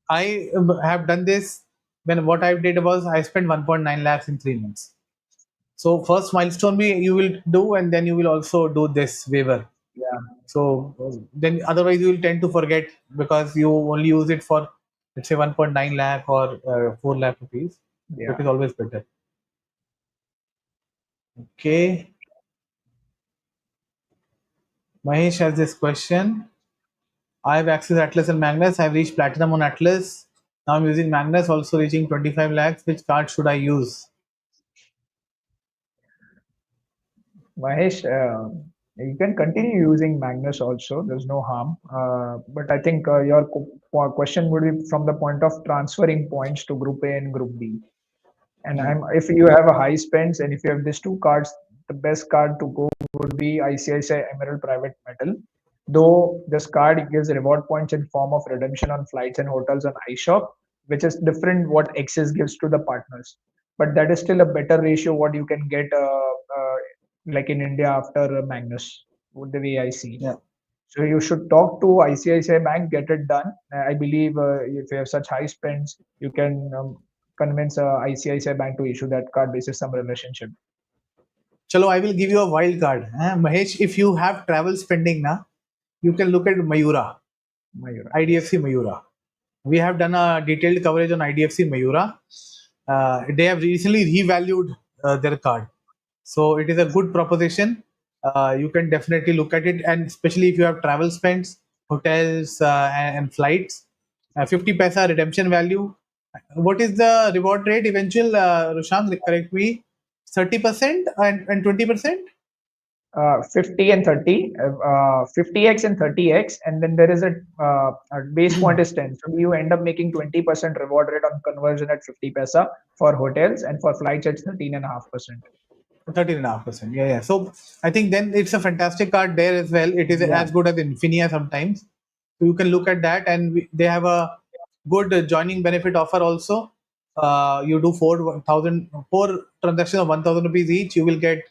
I have done this when what I did was I spent 1.9 lakhs in 3 months. So first milestone you will do, and then you will also do this waiver. Yeah. So then otherwise you will tend to forget because you only use it for, let's say, 1.9 lakh or 4 lakh rupees. So it Yeah. is always better. Okay. Mahesh has this question. I have access Atlas and Magnus. I have reached platinum on Atlas. Now I'm using Magnus, also reaching 25 lakhs. Which card should I use? Mahesh, You can continue using Magnus also. There's no harm. But I think your question would be from the point of transferring points to Group A and Group B. And Yeah. if you have a high spends and if you have these two cards, the best card to go would be ICICI Emerald Private Metal. Though this card gives reward points in form of redemption on flights and hotels on iShop, which is different what Axis gives to the partners. But that is still a better ratio what you can get like in India after Magnus, the way I see. Yeah. So you should talk to ICICI Bank, get it done. I believe if you have such high spends, you can convince ICICI Bank to issue that card basis some relationship. Chalo, I will give you a wild card. Mahesh, if you have travel spending now, you can look at Mayura, Mayura, yes. IDFC Mayura. We have done a detailed coverage on IDFC Mayura. They have recently revalued their card. So it is a good proposition. You can definitely look at it, and especially if you have travel spends, hotels, and flights. 50 paisa redemption value. What is the reward rate eventual? Rushank, correct me. 30% and 20%. 50 and 30, 50x and 30x, and then there is a base point is 10. So you end up making 20% reward rate on conversion at 50 paisa for hotels, and for flights it's 13.5%. 13.5%. Yeah, yeah. So I think then it's a fantastic card there as well. It is Yeah, as good as Infinia sometimes. So you can look at that, and they have a good joining benefit offer also. You do 4 transactions of 1,000 rupees each, you will get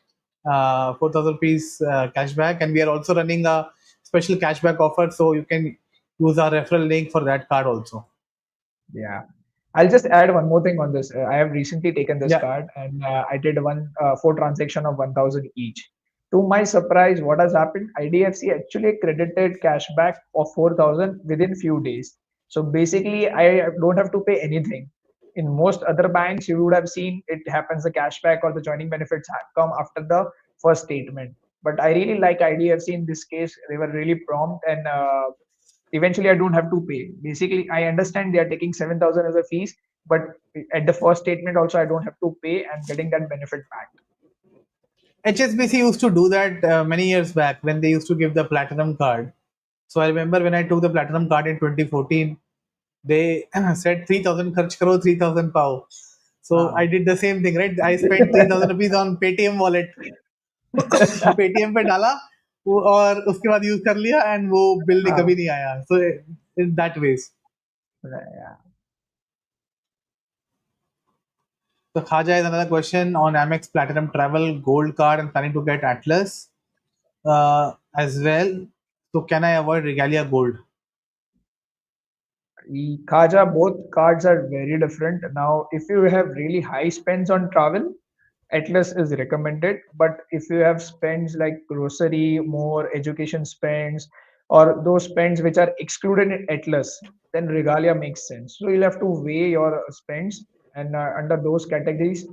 4,000 rupees cashback, and we are also running a special cashback offer, so you can use our referral link for that card also. yeah. I'll just add one more thing on this. I have recently taken this Yeah. card and I did four transaction of 1,000 each. To my surprise, what has happened? IDFC actually credited cashback of 4,000 within few days. So basically, I don't have to pay anything. In most other banks, you would have seen it happens the cashback or the joining benefits come after the first statement. But I really like IDFC in this case. They were really prompt and eventually I don't have to pay. Basically, I understand they are taking 7,000 as a fees, but at the first statement also I don't have to pay. I'm getting that benefit back. HSBC used to do that many years back when they used to give the platinum card. So I remember when I took the platinum card in 2014, they said 3,000 kharch karo, 3,000 pao. So I did the same thing, right? I spent 3,000 rupees on Paytm wallet. Paytm पे डाला और उसके बाद use कर लिया and वो bill Ah, कभी नहीं आया. So in that ways. yeah. So Khaja is another question on Amex Platinum Travel Gold Card and planning to get Atlas as well. So can I avoid Regalia Gold? Khaja, both cards are very different. Now, if you have really high spends on travel, Atlas is recommended. But if you have spends like grocery, more education spends, or those spends which are excluded in Atlas, then Regalia makes sense. So you'll have to weigh your spends, and under those categories,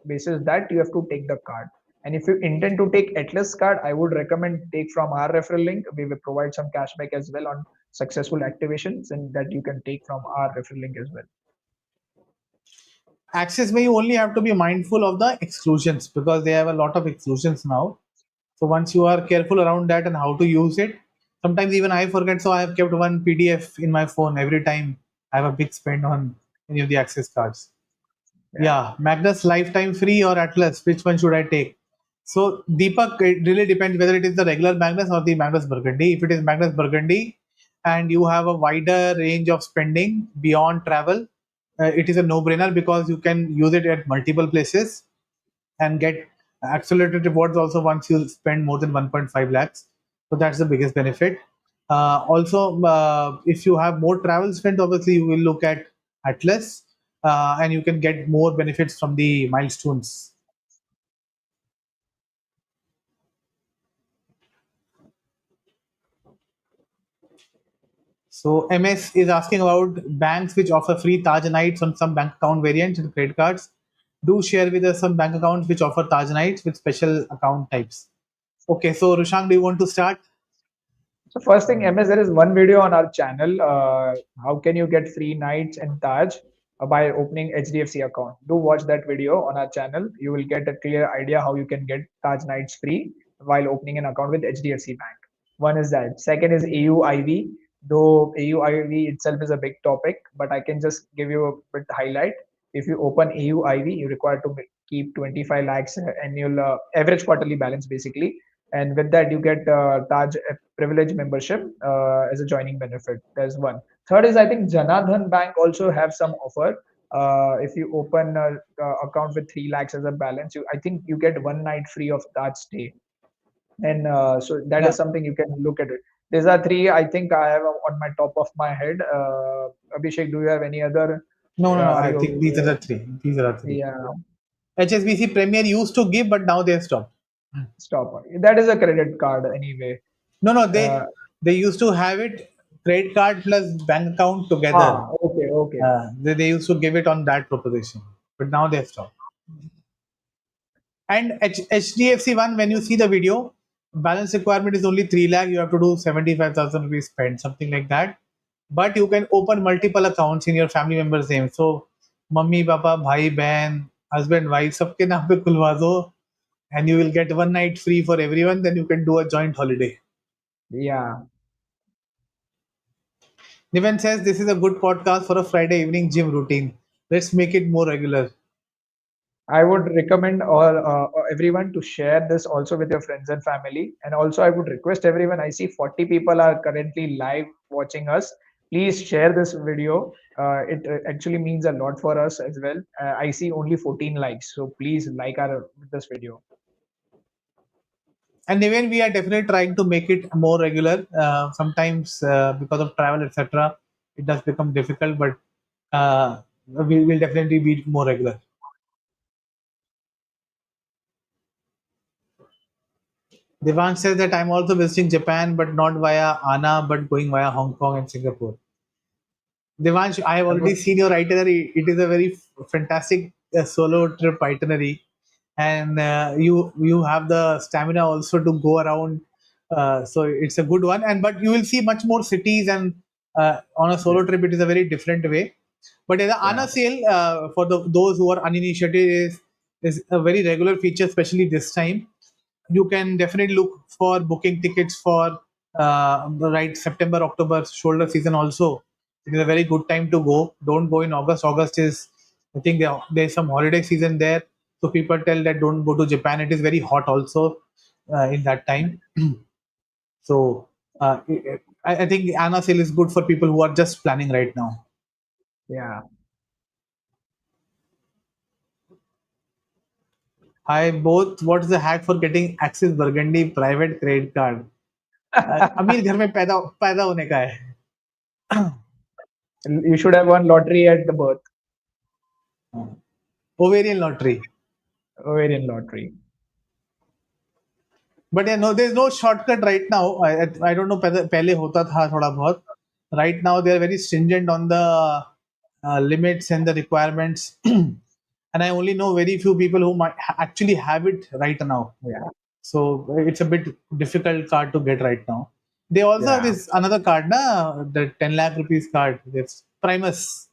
basis that you have to take the card. And if you intend to take Atlas card, I would recommend take from our referral link. We will provide some cashback as well on successful activations, and that you can take from our referral link as well. Access may you only have to be mindful of the exclusions because they have a lot of exclusions now. So once you are careful around that and how to use it, sometimes even I forget. So I have kept one PDF in my phone every time I have a big spend on any of the access cards. Yeah. Yeah, Magnus lifetime free or Atlas, which one should I take? So Deepak, it really depends whether it is the regular Magnus or the Magnus Burgundy. If it is Magnus Burgundy and you have a wider range of spending beyond travel, it is a no-brainer because you can use it at multiple places and get accelerated rewards also once you spend more than 1.5 lakhs. So that's the biggest benefit. Also, if you have more travel spent, obviously you will look at Atlas and you can get more benefits from the milestones. So MS is asking about banks which offer free Taj nights on some bank account variants and credit cards. Do share with us some bank accounts which offer Taj nights with special account types. Okay, so Rushank, do you want to start? So first thing, MS, there is one video on our channel. How can you get free nights in Taj by opening HDFC account? Do watch that video on our channel. You will get a clear idea how you can get Taj nights free while opening an account with HDFC Bank. One is that. Second is AUIV, though AUIV itself is a big topic, but I can just give you a bit highlight. If you open AUIV, you're required to keep 25 lakhs annual average quarterly balance basically. And with that, you get Taj privilege membership as a joining benefit. There's one. Third is I think Janadhan Bank also have some offer. If you open a account with 3 lakhs as a balance, I think you get one night free of Taj stay, and so that is Yeah. something you can look at it. These are three I think I have on my top of my head. Abhishek, do you have any other? No, no, no. Are I you think these are the three. These are the three. yeah, HSBC Premier used to give, but now they have stopped. stop. That is a credit card anyway. No, no, Uh, they used to have it credit card plus bank account together. okay, okay. They used to give it on that proposition, but now they have stopped. And HDFC one, when you see the video, balance requirement is only 3 lakh. You have to do 75,000 rupees spend, something like that. But you can open multiple accounts in your family members' name. So, mummy, papa, bhai, बहन, husband, wife, सबके नाम पे खुलवा दो, and you will get one night free for everyone. Then you can do a joint holiday. Yeah, Niven says this is a good podcast for a Friday evening gym routine. Let's make it more regular. I would recommend all everyone to share this also with your friends and family. And also, I would request everyone. I see 40 people are currently live watching us. Please share this video. It actually means a lot for us as well. I see only 14 likes, so please like our this video. And even we are definitely trying to make it more regular. Sometimes because of travel, etc., it does become difficult, but we will definitely be more regular. Devansh says that I'm also visiting Japan, but not via Anna, but going via Hong Kong and Singapore. Devansh, I have already seen your itinerary. It is a very fantastic solo trip itinerary, and you have the stamina also to go around. So it's a good one. And but you will see much more cities, and on a Yeah, solo trip, it is a very different way. But the yeah, Anna sale for those who are uninitiated is a very regular feature, especially this time. You can definitely look for booking tickets for the right September, October shoulder season also. It is a very good time to go. Don't go in August. August is, I think there's some holiday season there. So people tell that don't go to Japan. It is very hot also in that time. So I think Anna sale is good for people who are just planning right now. yeah. Hi both. What is the hack for getting Axis Burgundy private credit card? अमीर घर में पैदा होने का है. You should have won lottery at the birth. Ovarian lottery. Ovarian lottery. But yeah, no, there's no shortcut right now. I don't know पहले होता था थोड़ा बहुत. Right now they are very stringent on the limits and the requirements, and I only know very few people who might actually have it right now. Yeah, So it's a bit difficult card to get right now. They also have yeah. this another card, na, the 10 lakh rupees card. That's Primus.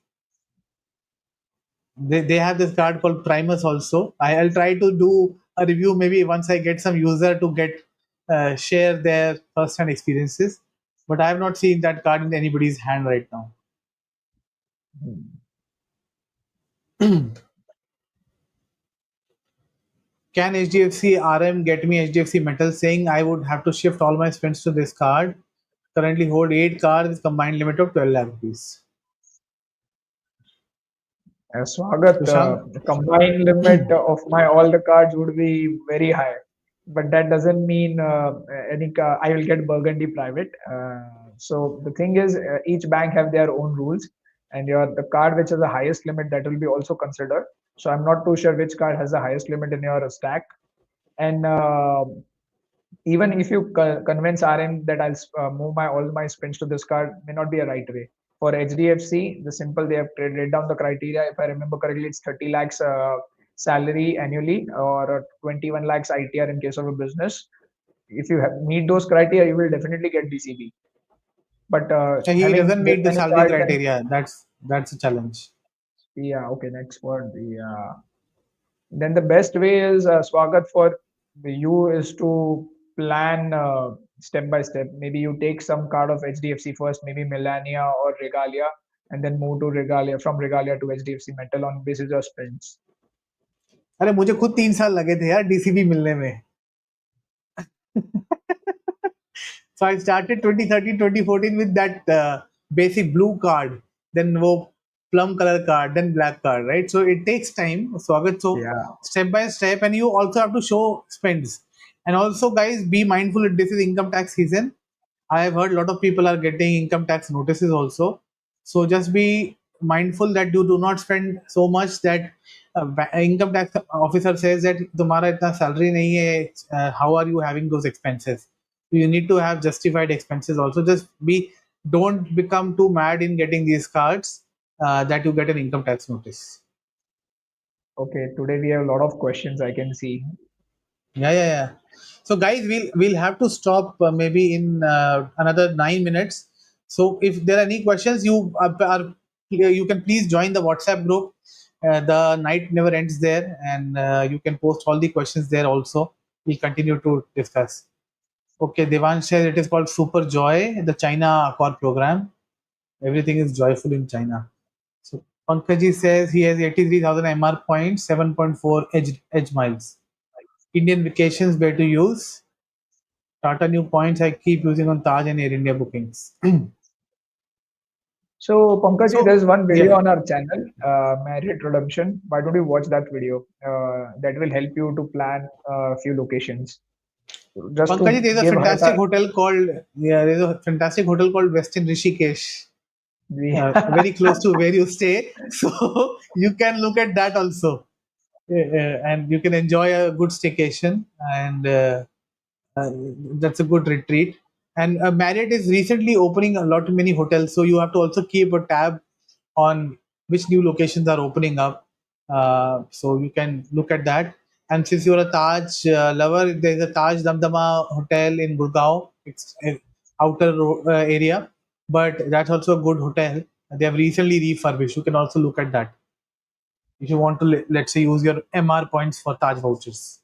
They have this card called Primus also. I'll try to do a review maybe once I get some user to get share their first-hand experiences. But I have not seen that card in anybody's hand right now. Hmm. Can HDFC RM get me HDFC Metal saying I would have to shift all my spends to this card? Currently hold 8 cards with combined limit of 12 lakh rupees. Swagat, Rushank? the combined limit of my all the cards would be very high, but that doesn't mean I will get Burgundy private. So the thing is, each bank have their own rules, and the card which has the highest limit that will be also considered. So I'm not too sure which card has the highest limit in your stack, and even if you convince RM that I'll move my all my spends to this card, may not be a right way. For HDFC, the simple they have laid down the criteria. If I remember correctly, it's 30 lakhs salary annually or 21 lakhs ITR in case of a business. If you meet those criteria, you will definitely get BCB. But He having doesn't this meet the many salary cards and criteria. That's a challenge. yeah, okay, next word. Yeah. Then the best way is Swagat for you is to plan step by step. Maybe you take some card of HDFC first, maybe Melania or Regalia, and then move to Regalia, from Regalia to HDFC Metal on basis of spends. अरे मुझे खुद 3 साल लगे थे यार DCB मिलने में. So I started 2013, 2014 with that basic blue card, then wo plum color card, then black card, right? So it takes time. So Yeah. step by step, and you also have to show spends. And also, guys, be mindful that this is income tax season. I have heard a lot of people are getting income tax notices also. So just be mindful that you do not spend so much that income tax officer says that तुम्हारा इतना salary नहीं है. How are you having those expenses? You need to have justified expenses also. Don't become too mad in getting these cards that you get an income tax notice. Okay, today we have a lot of questions I can see. Yeah. So guys, we'll have to stop maybe in another 9 minutes. So if there are any questions, you can please join the WhatsApp group. The night never ends there, and you can post all the questions there also. We'll continue to discuss. Okay, Devansh says it is called Super Joy, the China Accor program. Everything is joyful in China. So Pankaji says he has 83,000 MR points, 7.4 edge miles. Indian vacations where to use. Tata new points I keep using on Taj and Air India bookings. So, Pankaj, So, there's one video yeah. on our channel, Marriott Redemption. Why don't you watch that video? That will help you to plan a few locations. Just to Pankaji, give there's a fantastic hotel called Westin Rishikesh, the very close to where you stay. So you can look at that also. And you can enjoy a good staycation, and uh, that's a good retreat. And Marriott is recently opening a lot many hotels, so you have to also keep a tab on which new locations are opening up. So you can look at that. And since you're a Taj lover, there's a Taj Damdama hotel in Gurgaon. It's an outer area, but that's also a good hotel. They have recently refurbished. You can also look at that if you want to, let's say, use your MR points for Taj vouchers.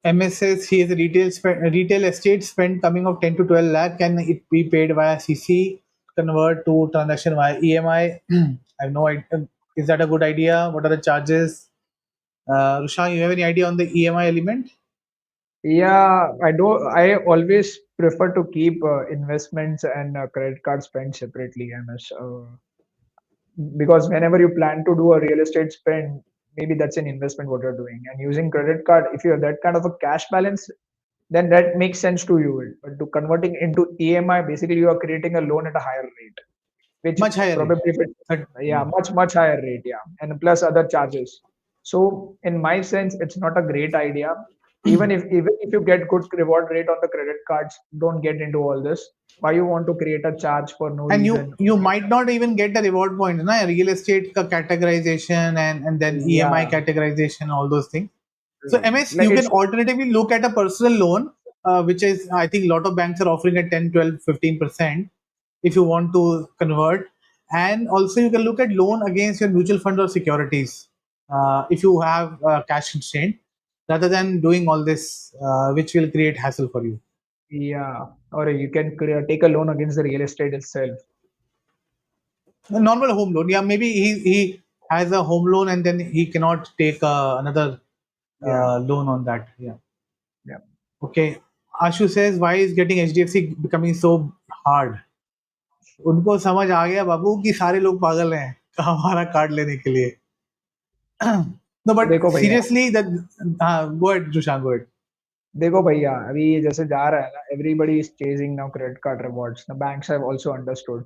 MS says he has a retail estate spend coming of 10 to 12 lakh. Can it be paid via CC? Convert to transaction via EMI? I have no idea. Is that a good idea? What are the charges? Rushank, you have any idea on the EMI element? Yeah, I don't. I always prefer to keep investments and credit card spend separately, MS. Because whenever you plan to do a real estate spend, maybe that's an investment what you're doing. And using credit card, if you have that kind of a cash balance, then that makes sense to you. But to converting into EMI, basically you are creating a loan at a higher rate, which Much higher rate. probably if it, yeah, Yeah. much higher rate, yeah, and plus other charges. So in my sense, it's not a great idea. Even if you get good reward rate on the credit cards, don't get into all this. Why you want to create a charge for no And reason? you might not even get the reward points, na? Real estate categorization and then EMI Yeah, categorization, all those things. So true. MS, Like you can it's alternatively look at a personal loan, which is, I think, a lot of banks are offering at 10, 12, 15% if you want to convert. And also you can look at loan against your mutual fund or securities if you have cash constraint, rather than doing all this, which will create hassle for you. yeah, or you can take a loan against the real estate itself. A normal home loan, yeah, maybe he has a home loan and then he cannot take another Yeah, loan on that. Yeah. yeah. Okay. Ashu says, why is getting HDFC becoming so hard? उनको समझ आ गया बाबू कि सारे लोग पागल हैं हमारा card लेने के लिए. No, but देखो भैया seriously, that go ahead, Jushan, go ahead. देखो भैया अभी ये जैसे जा रहा है ना everybody is chasing now credit card rewards the banks have also understood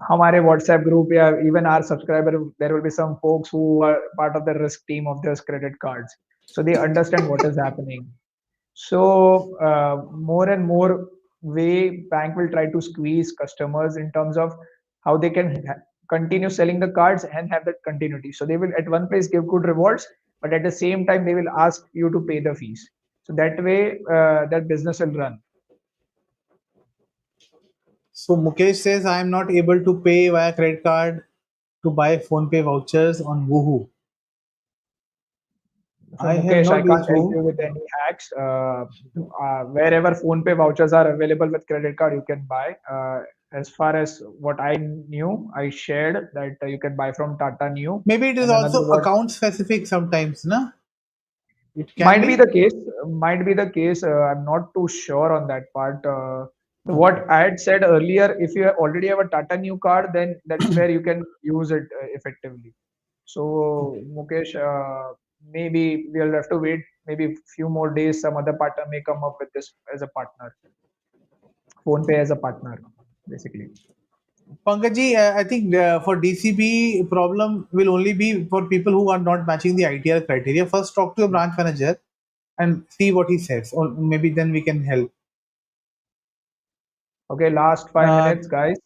हमारे व्हाट्सएप ग्रुप या even our subscriber there will be some folks who are part of the risk team of this credit cards so they understand what is happening so more and more way bank will try to squeeze customers in terms of how they can continue selling the cards and have that continuity so they will at one place give good rewards but at the same time they will ask you to pay the fees so that way, that business will run. So Mukesh says I am not able to pay via credit card to buy phone pay vouchers on Woohoo. So I have Mukesh, I not can't used help Woohoo. you with any hacks. Wherever phone pay vouchers are available with credit card, you can buy. As far as what I knew, I shared that you can buy from Tata Neu. Maybe it is And another also what account specific sometimes, na? It can might be the be. case. Might be the case. I'm not too sure on that part. What I had said earlier, if you already have a Tata Neu card, then that's where you can use it effectively. So Mukesh, maybe we'll have to wait maybe few more days. Some other partner may come up with this as a partner, phone pay as a partner, basically. Pankaj, I think for DCB problem will only be for people who are not matching the ITR criteria. First, talk to a branch manager and see what he says, or maybe then we can help. Okay, last five Uh, minutes, guys.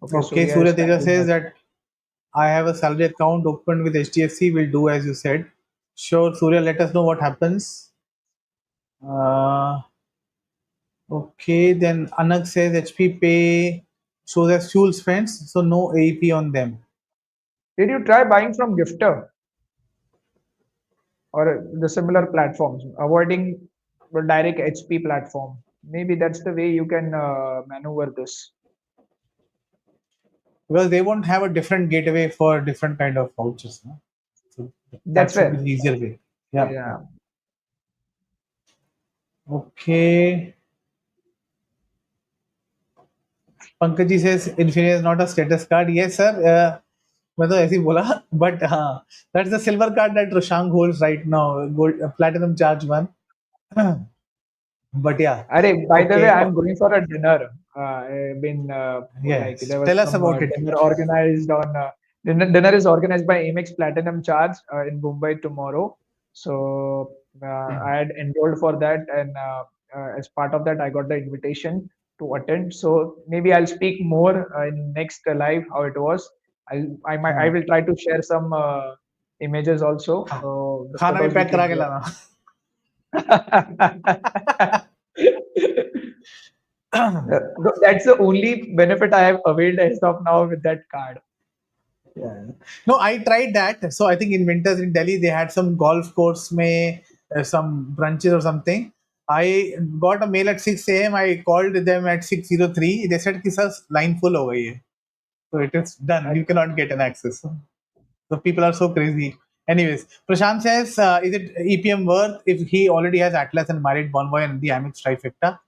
Okay, okay, Surya is Surya Teja typing says up. that I have a salary account opened with HDFC. Will do as you said. Sure, Surya, let us know what happens. Uh, okay, then Anak says HP Pay shows as fuel spends, so no AEP on them. Did you try buying from Gifter or the similar platforms, avoiding the direct HP platform? Maybe that's the way you can maneuver this. Because they won't have a different gateway for different kind of vouchers. No? So that That's should be where. the easier way. Yeah. Yeah. Okay. Pankaj says Infinia is not a status card. Yes, sir. मैं तो ऐसे ही बोला but that's the silver card that Rushank holds right now, gold platinum charge one. But yeah, Arey, by the way, okay. I'm going for a dinner. I've been like Yes, there was tell us some about it. dinner organized on dinner is organized by Amex Platinum Charge in Mumbai tomorrow. So I had enrolled for that, and as part of that, I got the invitation to attend. So maybe I'll speak more in next live how it was. I हाँ, will try to share some images also. खा- The खाना भी photos pack which करा is के there. लाना. That's the only benefit I have availed as of now with that card. Yeah. No, I tried that. So I think in winters in Delhi they had some golf course may some brunches or something. I got a mail at 6 a.m. I called them at 6:03. They said कि sir line full हो गई है. So it is done. You cannot get an access. So people are so crazy. Anyways, Prashant says, is it EPM worth if he already has Atlas and Marriott Bonvoy and the Amex trifecta?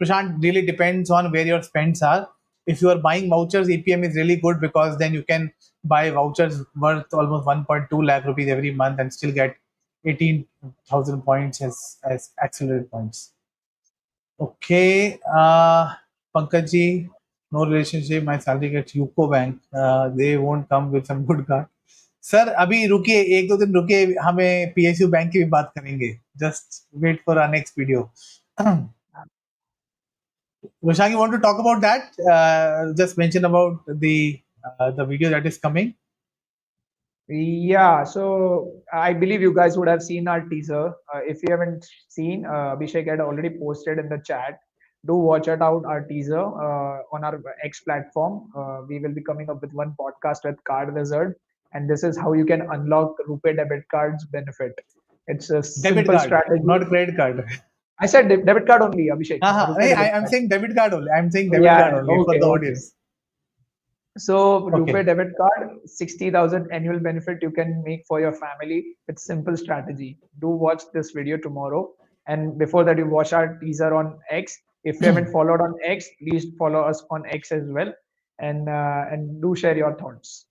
Prashant, really depends on where your spends are. If you are buying vouchers, EPM is really good because then you can buy vouchers worth almost 1.2 lakh rupees every month and still get 18,000 points as accelerated points. Okay, Pankaj, no relationship. My salary gets UCO Bank. They won't come with some good card. Sir अभी रुकिए एक दो दिन रुकिए हमें PSU bank की भी बात करेंगे just wait for our next video Roshang, you want to talk about that? Just mention about the video that is coming. Yeah, so I believe you guys would have seen our teaser. If you haven't seen, Abhishek had already posted in the chat. Do watch it out our teaser on our X platform. We will be coming up with one podcast with Card Wizard, and this is how you can unlock Rupee debit cards benefit. It's a Debit simple card, strategy. not credit card. I said debit card only, Abhishek. Rupee debit I'm card. saying debit card only. I'm saying debit card Yeah. only for Okay. the Okay. audience. So Rupee Okay. debit card, 60,000 annual benefit you can make for your family with simple strategy. Do watch this video tomorrow. And before that, you watch our teaser on X. If you haven't followed on X, please follow us on X as well. And do share your thoughts.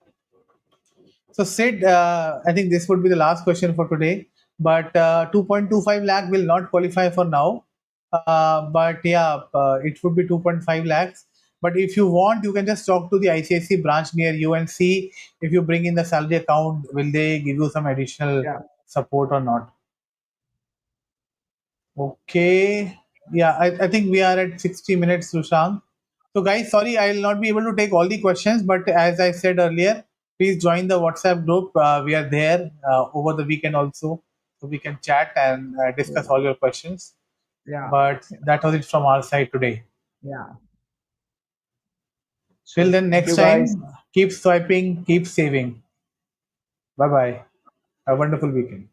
So Sid, I think this would be the last question for today. But 2.25 lakh will not qualify for now. But yeah, it would be 2.5 lakhs. But if you want, you can just talk to the ICICI branch near you and see if you bring in the salary account, will they give you some additional Yeah. support or not? Okay. Yeah, I think we are at 60 minutes, Sushant. So, guys, sorry, I will not be able to take all the questions, but as I said earlier, please join the WhatsApp group. We are there over the weekend also, so we can chat and discuss all your questions. Yeah. But that was it from our side today. Yeah. Till So then, thank next you guys. time, keep swiping, keep saving. Bye bye. Have a wonderful weekend.